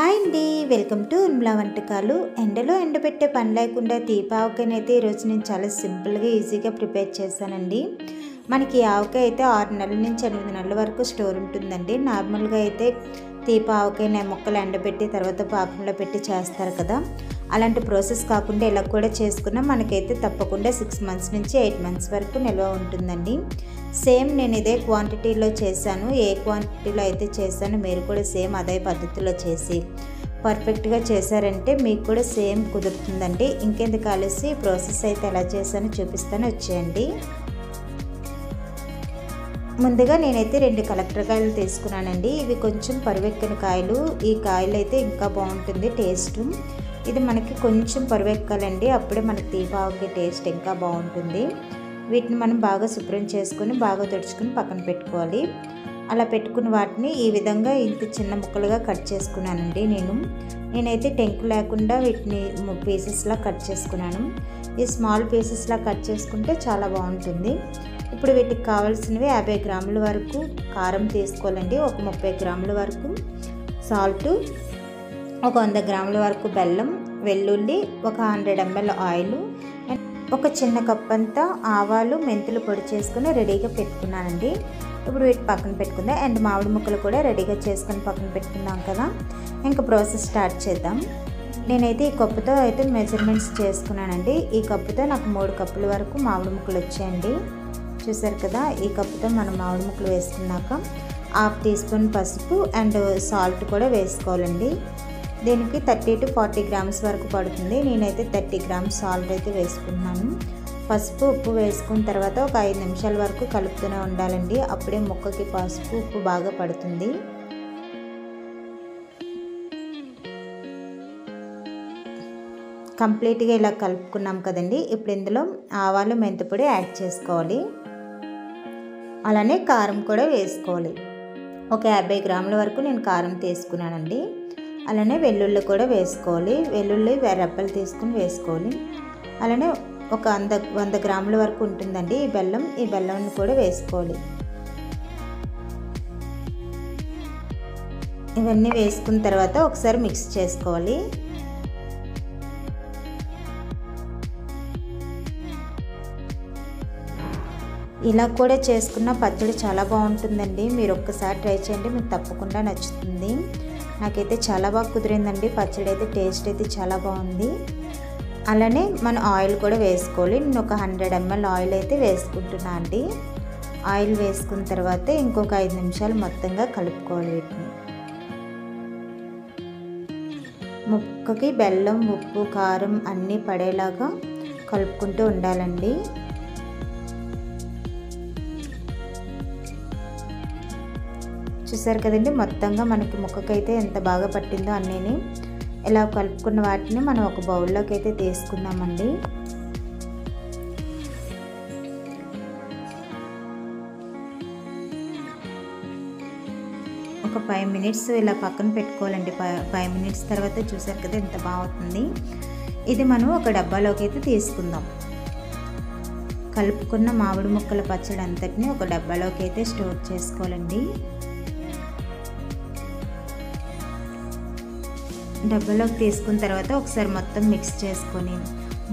Hi అండి, welcome to ఉన్మల వంటకాలు. ఎండలో ఎండబెట్టే పని లేకుండా తీపి ఆవకాయనైతే ఈరోజు నేను చాలా సింపుల్గా ఈజీగా ప్రిపేర్ చేశానండి. మనకి ఈ ఆవకాయ అయితే 6 నెలల నుంచి 8 నెలల వరకు స్టోర్ ఉంటుందండి. నార్మల్గా అయితే తీపి ఆవకాయ ముక్కలు ఎండబెట్టి తర్వాత పాకంలో పెట్టి చేస్తారు కదా, అలాంటి ప్రాసెస్ కాకుండా ఇలా కూడా చేసుకున్నా మనకైతే తప్పకుండా 6 మంత్స్ నుంచి 8 మంత్స్ వరకు నిల్వ ఉంటుందండి. సేమ్ నేను ఇదే క్వాంటిటీలో చేశాను. ఏ క్వాంటిటీలో అయితే చేశానో మీరు కూడా సేమ్ అదే పద్ధతిలో చేసి పర్ఫెక్ట్గా చేశారంటే మీకు కూడా సేమ్ కుదురుతుందండి. ఇంకెందుకు కలిసి ప్రాసెస్ అయితే ఎలా చేశానో చూపిస్తాను, వచ్చేయండి. ముందుగా నేనైతే 2 కలెక్టర్ కాయలు తీసుకున్నానండి. ఇవి కొంచెం పరువెక్కిన కాయలు. ఈ కాయలు అయితే ఇంకా బాగుంటుంది టేస్ట్. ఇది మనకి కొంచెం పరువెక్కాలండి, అప్పుడే మనకి తీపి ఆవకాయ టేస్ట్ ఇంకా బాగుంటుంది. వీటిని మనం బాగా శుభ్రం చేసుకొని బాగా తుడుచుకొని పక్కన పెట్టుకోవాలి. అలా పెట్టుకున్న వాటిని ఈ విధంగా ఇంత చిన్న ముక్కలుగా కట్ చేసుకున్నానండి. నేనైతే టెంకు లేకుండా వీటిని పీసెస్లా కట్ చేసుకున్నాను. ఈ స్మాల్ పీసెస్లా కట్ చేసుకుంటే చాలా బాగుంటుంది. ఇప్పుడు వీటికి కావాల్సినవి 50 గ్రాముల వరకు కారం తీసుకోవాలండి, ఒక 30 గ్రాముల వరకు సాల్టు, ఒక 100 గ్రాముల వరకు బెల్లం, వెల్లుల్లి, ఒక 100 ml ఆయిల్, ఒక చిన్న కప్ అంతా ఆవాలు మెంతులు పొడి చేసుకుని రెడీగా పెట్టుకున్నానండి. ఇప్పుడు వీటి పక్కన పెట్టుకుందాం. అండ్ మామిడి ముక్కలు కూడా రెడీగా చేసుకొని పక్కన పెట్టుకుందాం కదా. ఇంకా ప్రాసెస్ స్టార్ట్ చేద్దాం. నేనైతే ఈ కప్పుతో అయితే మెజర్మెంట్స్ చేసుకున్నానండి. ఈ కప్పుతో నాకు 3 కప్పుల వరకు మామిడి ముక్కలు వచ్చాయండి. చూసారు కదా, ఈ కప్పుతో మనం మామిడి ముక్కలు వేసుకున్నాక 1/2 టీ స్పూన్ పసుపు అండ్ సాల్ట్ కూడా వేసుకోవాలండి. దీనికి 30 to 40 గ్రామ్స్ వరకు పడుతుంది. నేనైతే 30 గ్రామ్స్ సాల్ట్ అయితే వేసుకున్నాను. పసుపు ఉప్పు వేసుకున్న తర్వాత ఒక 5 నిమిషాల వరకు కలుపుతూనే ఉండాలండి, అప్పుడే ముక్కకి పసుపు ఉప్పు బాగా పడుతుంది. కంప్లీట్గా ఇలా కలుపుకున్నాం కదండి. ఇప్పుడు ఇందులో ఆవాలు మెంతిపొడి యాడ్ చేసుకోవాలి. అలానే కారం కూడా వేసుకోవాలి. ఒక 50 గ్రాముల వరకు నేను కారం తీసుకున్నానండి. అలానే వెల్లుల్లి కూడా వేసుకోవాలి. వెల్లుల్లి రెబ్బలు తీసుకుని వేసుకోవాలి. అలానే ఒక 100 గ్రాముల వరకు ఉంటుందండి ఈ బెల్లం. ఈ బెల్లాన్ని కూడా వేసుకోవాలి. ఇవన్నీ వేసుకున్న తర్వాత ఒకసారి మిక్స్ చేసుకోవాలి. ఇలా కూడా చేసుకున్న పచ్చడి చాలా బాగుంటుందండి. మీరు ఒక్కసారి ట్రై చేయండి, మీకు తప్పకుండా నచ్చుతుంది. నాకైతే చాలా బాగా కుదిరిందండి పచ్చడి అయితే. టేస్ట్ అయితే చాలా బాగుంది. అలానే మనం ఆయిల్ కూడా వేసుకోవాలి. నేను ఒక 100 ml ఆయిల్ అయితే వేసుకుంటున్నా అండి. ఆయిల్ వేసుకున్న తర్వాత ఇంకొక 5 నిమిషాలు మొత్తంగా కలుపుకోవాలి. వీటిని ముక్కకి బెల్లం ఉప్పు కారం అన్నీ పడేలాగా కలుపుకుంటూ ఉండాలండి. చూసారు కదండి, మొత్తంగా మనకి ముక్కకైతే ఎంత బాగా పట్టిందో అన్నీని. ఇలా కలుపుకున్న వాటిని మనం ఒక బౌల్లోకి అయితే తీసుకుందామండి. ఒక 5 మినిట్స్ ఇలా పక్కన పెట్టుకోవాలండి. 5 మినిట్స్ తర్వాత చూసారు కదా ఎంత బాగుంటుంది. ఇది మనం ఒక డబ్బాలోకి అయితే తీసుకుందాం. కలుపుకున్న మామిడి ముక్కల పచ్చడి అంతటిని ఒక డబ్బాలోకి అయితే స్టోర్ చేసుకోవాలండి. డబ్బాలోకి తీసుకున్న తర్వాత ఒకసారి మొత్తం మిక్స్ చేసుకొని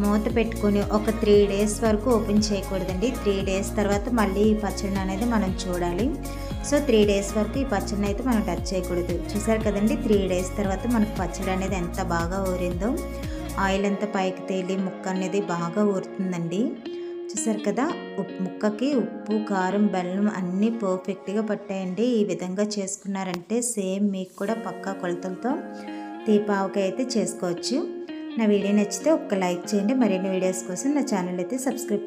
మూత పెట్టుకొని ఒక 3 days వరకు ఓపెన్ చేయకూడదండి. 3 days తర్వాత మళ్ళీ ఈ పచ్చడి అనేది మనం చూడాలి. సో 3 days వరకు ఈ పచ్చడిని అయితే మనం టచ్ చేయకూడదు. చూసారు కదండి, 3 days తర్వాత మనకు పచ్చడి అనేది ఎంత బాగా ఊరిందో. ఆయిల్ అంతా పైకి తేలి ముక్క అనేది బాగా ఊరుతుందండి. చూసారు కదా, ముక్కకి ఉప్పు కారం బెల్లం అన్నీ పర్ఫెక్ట్గా పట్టాయండి. ఈ విధంగా చేసుకున్నారంటే సేమ్ మీకు కూడా పక్కా కొలతలతో తీపి ఆవకాయ అయితే చేసుకోవచ్చు. నా వీడియో నచ్చితే ఒక్క లైక్ చేయండి. మరిన్ని వీడియోస్ కోసం నా ఛానల్ అయితే సబ్స్క్రైబ్ చేయండి.